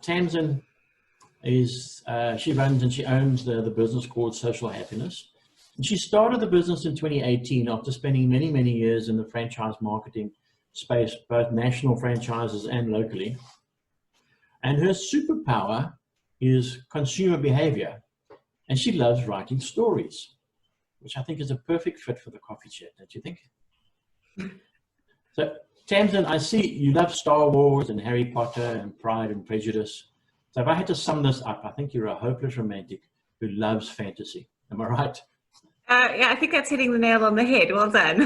Tamsin is, she runs and she owns the business called Social Happiness. And she started the business in 2018 after spending many, many years in the franchise marketing space, both national franchises and locally. And her superpower is consumer behavior. And she loves writing stories, which I think is a perfect fit for the coffee chat, don't you think? So, Tamsin, I see you love Star Wars and Harry Potter and Pride and Prejudice. So if I had to sum this up, I think you're a hopeless romantic who loves fantasy. Am I right? Yeah, I think that's hitting the nail on the head. Well done.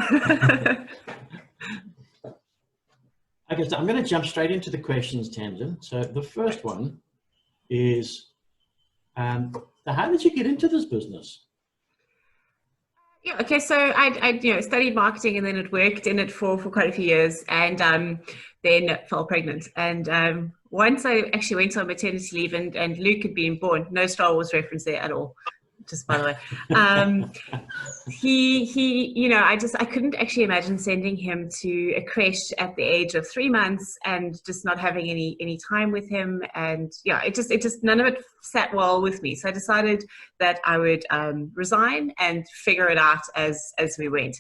Okay, so I'm going to jump straight into the questions, Tamsin. So the first one is, how did you get into this business? Yeah, okay, so I studied marketing and then it worked in it for quite a few years, and then fell pregnant. And once I actually went on maternity leave and Luke had been born, no Star Wars reference there at all, just by the way. I couldn't actually imagine sending him to a creche at the age of 3 months and just not having any time with him. And yeah, it just none of it sat well with me. So I decided that I would resign and figure it out as we went.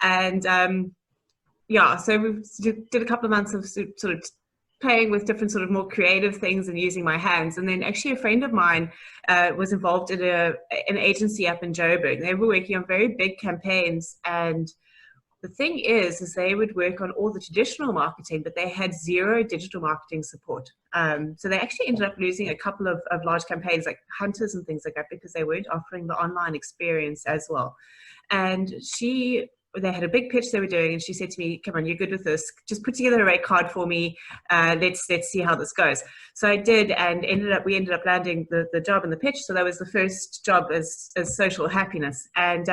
And so we did a couple of months of sort of playing with different sort of more creative things and using my hands. And then actually a friend of mine was involved in an agency up in Joburg. They were working on very big campaigns. And the thing is they would work on all the traditional marketing, but they had zero digital marketing support. So they actually ended up losing a couple of large campaigns like Hunters and things like that because they weren't offering the online experience as well. And they had a big pitch they were doing, and she said to me, "Come on, you're good with this. Just put together a rate card for me. Let's see how this goes." So I did, and we ended up landing the job and the pitch. So that was the first job as Social Happiness. And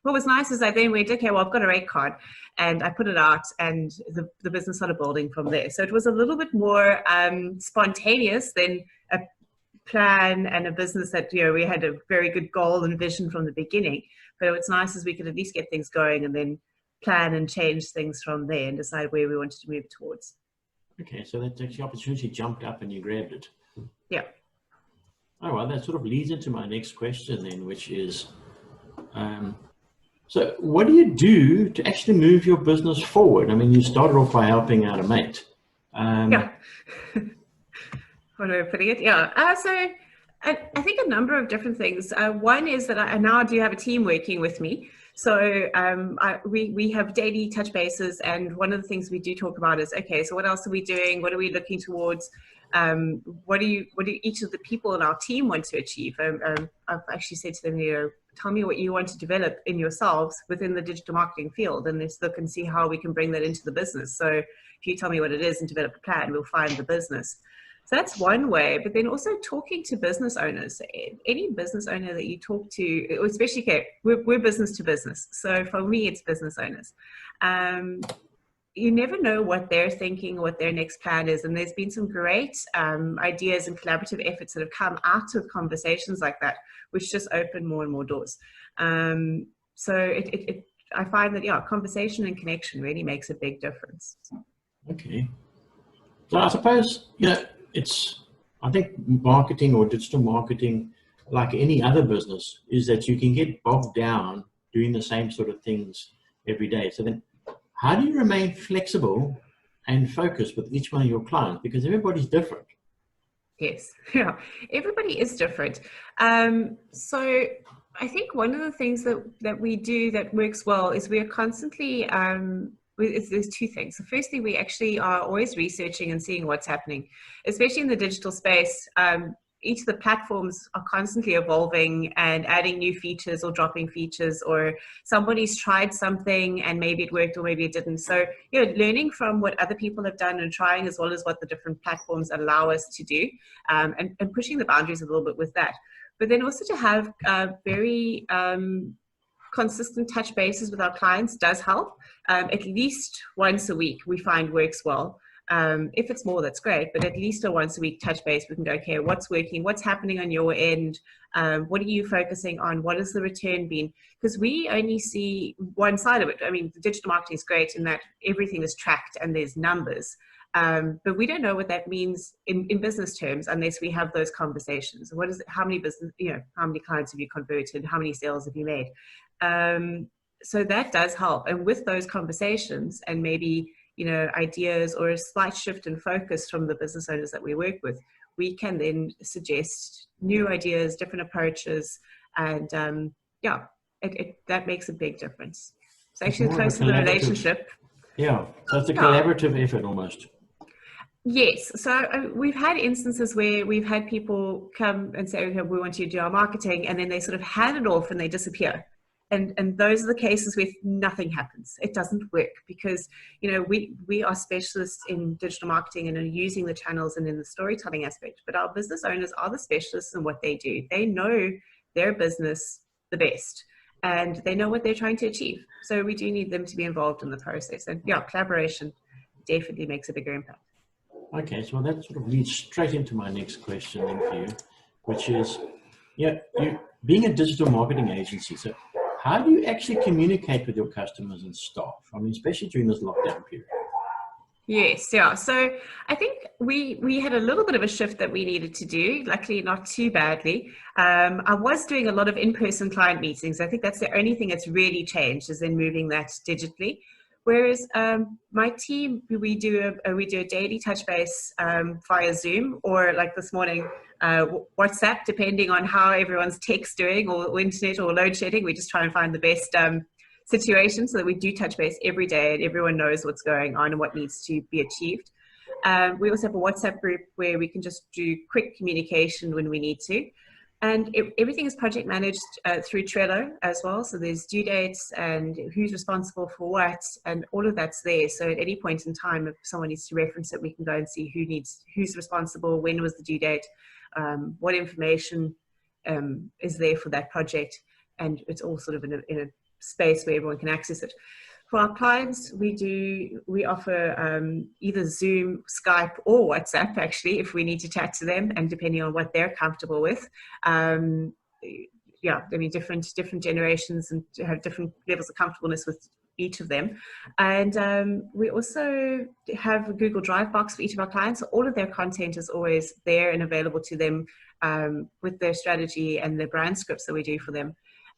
what was nice is I then went, okay, well, I've got a rate card, and I put it out, and the business started building from there. So it was a little bit more spontaneous than a plan and a business that we had a very good goal and vision from the beginning. But what's nice is we could at least get things going and then plan and change things from there and decide where we wanted to move towards. Okay, so that the opportunity jumped up and you grabbed it. Yeah. Oh, well, that sort of leads into my next question then, which is, so what do you do to actually move your business forward? I mean, you started off by helping out a mate. Yeah. What am I putting it? Yeah. So I think a number of different things. One is that I now do have a team working with me. So we have daily touch bases, and one of the things we do talk about is, okay, so what else are we doing? What are we looking towards? What do each of the people in our team want to achieve? I've actually said to them, tell me what you want to develop in yourselves within the digital marketing field, and let's look and see how we can bring that into the business. So if you tell me what it is and develop a plan, we'll find the business. So that's one way, but then also talking to business owners. Any business owner that you talk to, especially, okay, we're business to business. So for me, it's business owners. You never know what they're thinking, what their next plan is. And there's been some great ideas and collaborative efforts that have come out of conversations like that, which just open more and more doors. So I find that, conversation and connection really makes a big difference. Okay. So I suppose, I think marketing or digital marketing, like any other business, is that you can get bogged down doing the same sort of things every day. So then how do you remain flexible and focused with each one of your clients? Because everybody's different. Yes, yeah, everybody is different. So I think one of the things that we do that works well is we are constantly, there's two things. So firstly, we actually are always researching and seeing what's happening, especially in the digital space. Each of the platforms are constantly evolving and adding new features or dropping features, or somebody's tried something and maybe it worked or maybe it didn't. So, learning from what other people have done and trying, as well as what the different platforms allow us to do, and pushing the boundaries a little bit with that. But then also to have very consistent touch bases with our clients does help. At least once a week we find works well. If it's more, that's great, but at least a once a week touch base, we can go, okay, what's working, what's happening on your end, what are you focusing on, what has the return been? Because we only see one side of it. I mean, the digital marketing is great in that everything is tracked and there's numbers, But we don't know what that means in business terms unless we have those conversations. What is it? How many how many clients have you converted? How many sales have you made? So that does help. And with those conversations and maybe, ideas or a slight shift in focus from the business owners that we work with, we can then suggest new ideas, different approaches, and that makes a big difference. So actually close to the relationship. Yeah, so it's a collaborative effort almost. Yes. So we've had instances where we've had people come and say, okay, we want you to do our marketing, and then they sort of hand it off and they disappear. And those are the cases where nothing happens. It doesn't work because, we are specialists in digital marketing and are using the channels and in the storytelling aspect, but our business owners are the specialists in what they do. They know their business the best and they know what they're trying to achieve. So we do need them to be involved in the process. And collaboration definitely makes a bigger impact. Okay, so that sort of leads straight into my next question then for you, which is, you being a digital marketing agency, so how do you actually communicate with your customers and staff? I mean, especially during this lockdown period. Yes, yeah. So I think we had a little bit of a shift that we needed to do, luckily not too badly. I was doing a lot of in-person client meetings. I think that's the only thing that's really changed is in moving that digitally. Whereas my team, we do a daily touch base via Zoom or like this morning, WhatsApp, depending on how everyone's tech's doing or internet or load shedding. We just try and find the best situation so that we do touch base every day and everyone knows what's going on and what needs to be achieved. We also have a WhatsApp group where we can just do quick communication when we need to. And everything is project managed through Trello as well. So there's due dates and who's responsible for what, and all of that's there. So at any point in time, if someone needs to reference it, we can go and see who's responsible, when was the due date, what information is there for that project. And it's all sort of in a space where everyone can access it. For our clients, we offer either Zoom, Skype, or WhatsApp, actually, if we need to chat to them, and depending on what they're comfortable with. Different generations and have different levels of comfortableness with each of them. And we also have a Google Drive box for each of our clients. So all of their content is always there and available to them with their strategy and the brand scripts that we do for them.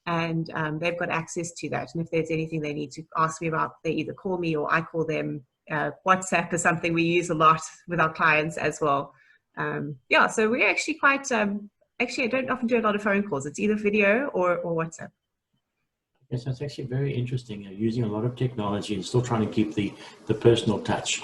And they've got access to that. And if there's anything they need to ask me about, they either call me or I call them. WhatsApp is something we use a lot with our clients as well. So we're actually quite, I don't often do a lot of phone calls. It's either video or WhatsApp. Yes, that's actually very interesting. You're using a lot of technology and still trying to keep the personal touch.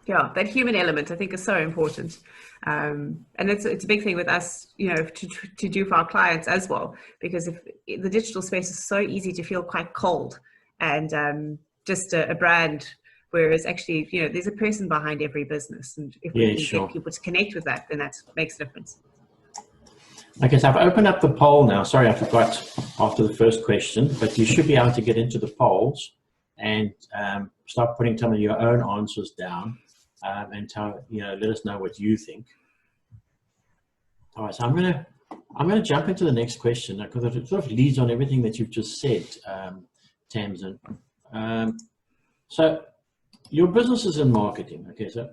Yeah, that human element I think is so important. And it's a big thing with us, to do for our clients as well, because if the digital space is so easy to feel quite cold and just a brand, whereas actually, there's a person behind every business. And if we can get people to connect with that, then that makes a difference. Okay, so I've opened up the poll now. Sorry, I forgot after the first question, but you should be able to get into the polls and start putting some of your own answers down. And let us know what you think. All right, so I'm gonna jump into the next question because it sort of leads on everything that you've just said, Tamsin. So your business is in marketing. Okay, so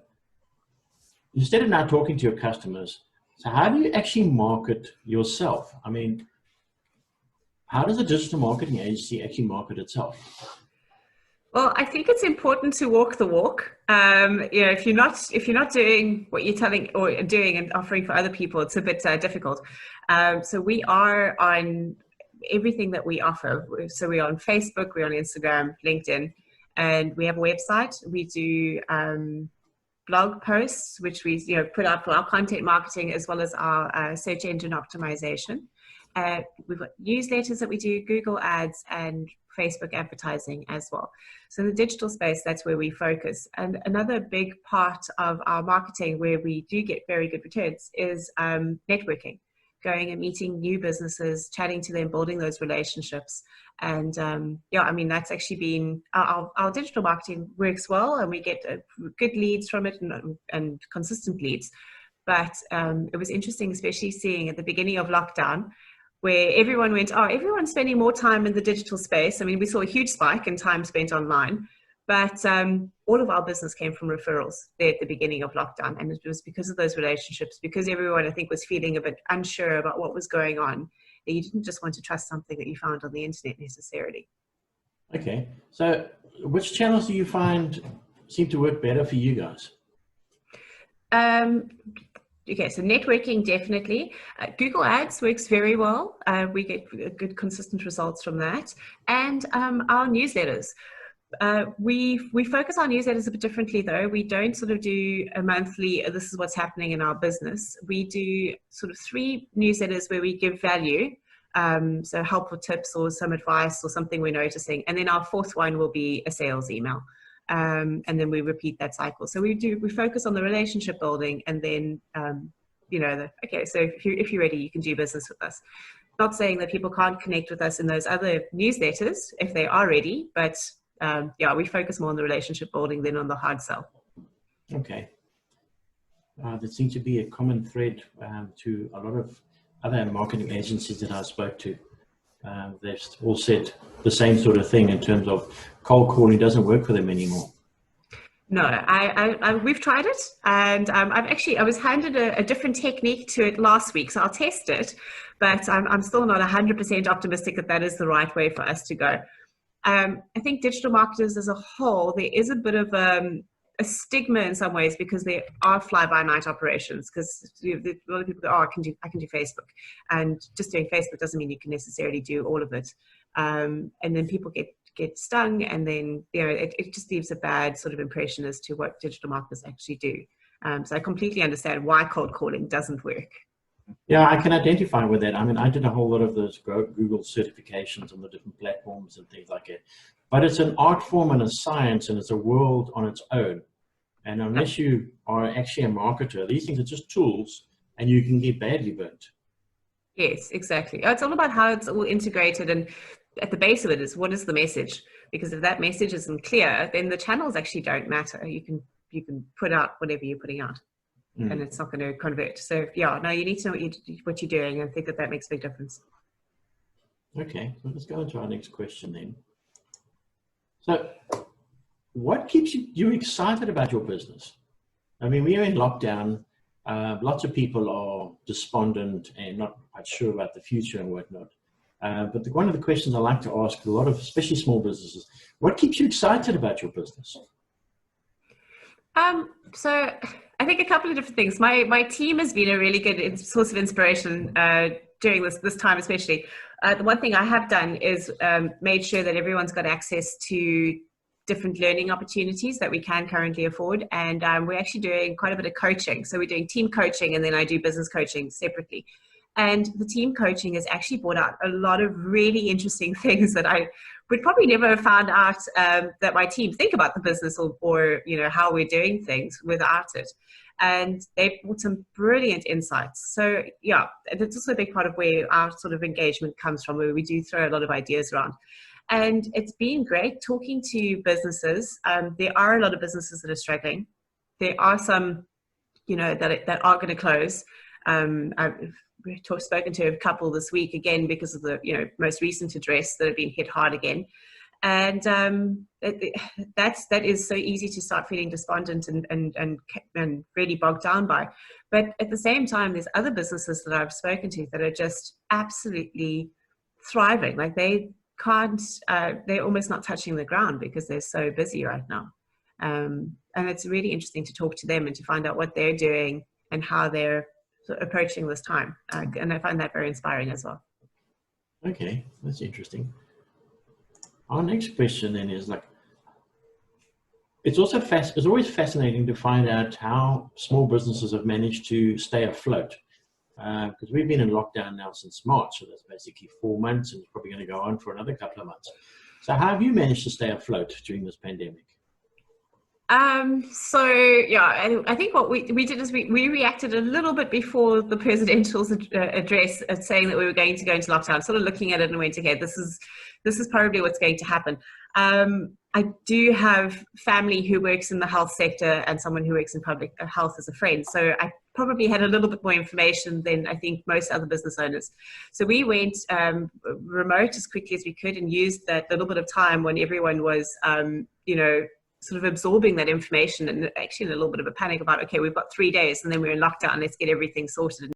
instead of now talking to your customers, so how do you actually market yourself? I mean, how does a digital marketing agency actually market itself? Well, I think it's important to walk the walk. If you're not doing what you're telling or doing and offering for other people, it's a bit difficult. So we are on everything that we offer. So we're on Facebook, we're on Instagram, LinkedIn, and we have a website. We do blog posts, which we put out for our content marketing as well as our search engine optimization. We've got newsletters that we do, Google ads, and Facebook advertising as well. So the digital space, that's where we focus. And another big part of our marketing where we do get very good returns is networking, going and meeting new businesses, chatting to them, building those relationships. And that's actually been, our digital marketing works well and we get good leads from it and consistent leads. But it was interesting, especially seeing at the beginning of lockdown, where everyone went, everyone's spending more time in the digital space. I mean, we saw a huge spike in time spent online, But all of our business came from referrals there at the beginning of lockdown. And it was because of those relationships, because everyone, I think, was feeling a bit unsure about what was going on, that you didn't just want to trust something that you found on the internet necessarily. Okay. So which channels do you find seem to work better for you guys? Okay, so networking, definitely. Google Ads works very well. We get good, consistent results from that. And our newsletters. We focus our newsletters a bit differently, though. We don't sort of do a monthly, this is what's happening in our business. We do sort of 3 newsletters where we give value. So helpful tips or some advice or something we're noticing. And then our 4th one will be a sales email. And then we repeat that cycle. So we focus on the relationship building, and then, okay, so if you're ready, you can do business with us. Not saying that people can't connect with us in those other newsletters if they are ready, but we focus more on the relationship building than on the hard sell. Okay. There seems to be a common thread to a lot of other marketing agencies that I spoke to. They've all said the same sort of thing in terms of cold calling doesn't work for them anymore. No, we've tried it, and I was handed a different technique to it last week, so I'll test it, but I'm still not 100% optimistic that is the right way for us to go. I think digital marketers as a whole, there is a bit of a stigma in some ways, because they are fly-by-night operations, because a lot of people go, I can do Facebook, and just doing Facebook doesn't mean you can necessarily do all of it. And then people get stung, and then it just leaves a bad sort of impression as to what digital marketers actually do. So I completely understand why cold calling doesn't work. Yeah, I can identify with that. I mean, I did a whole lot of those Google certifications on the different platforms and things like that. But it's an art form and a science, and it's a world on its own. And unless you are actually a marketer, these things are just tools, and you can get badly burnt. Yes, exactly. It's all about how it's all integrated, and at the base of it is, what is the message? Because if that message isn't clear, then the channels actually don't matter. You can put out whatever you're putting out, and it's not going to convert. So you need to know what you're doing, and I think that makes a big difference. Okay, so let's go into our next question then. So what keeps you excited about your business? I mean, we are in lockdown. Lots of people are despondent and not quite sure about the future and whatnot. But one of the questions I like to ask a lot of, especially small businesses, what keeps you excited about your business? So I think a couple of different things. My team has been a really good source of inspiration during this time, especially. The one thing I have done is made sure that everyone's got access to different learning opportunities that we can currently afford. And we're actually doing quite a bit of coaching. So we're doing team coaching, and then I do business coaching separately. And the team coaching has actually brought out a lot of really interesting things that I would probably never have found out that my team think about the business or how we're doing things without it. And they brought some brilliant insights. So that's also a big part of where our sort of engagement comes from, where we do throw a lot of ideas around. And it's been great talking to businesses. There are a lot of businesses that are struggling. There are some, that are going to close. We've spoken to a couple this week, again, because of the most recent address that have been hit hard again. And that is so easy to start feeling despondent and really bogged down by. But at the same time, there's other businesses that I've spoken to that are just absolutely thriving. Like they're almost not touching the ground because they're so busy right now. And it's really interesting to talk to them and to find out what they're doing and how they're approaching this time. And I find that very inspiring as well. Okay, that's interesting. Our next question then is it's always fascinating to find out how small businesses have managed to stay afloat. Because we've been in lockdown now since March, so that's basically 4 months, and it's probably going to go on for another couple of months. So how have you managed to stay afloat during this pandemic? I think what we did is we reacted a little bit before the presidential's address saying that we were going to go into lockdown, sort of looking at it and went, okay, this is probably what's going to happen. I do have family who works in the health sector and someone who works in public health as a friend. So I probably had a little bit more information than I think most other business owners. So we went remote as quickly as we could and used that little bit of time when everyone was, sort of absorbing that information and actually in a little bit of a panic about, okay, we've got 3 days and then we're in lockdown, let's get everything sorted.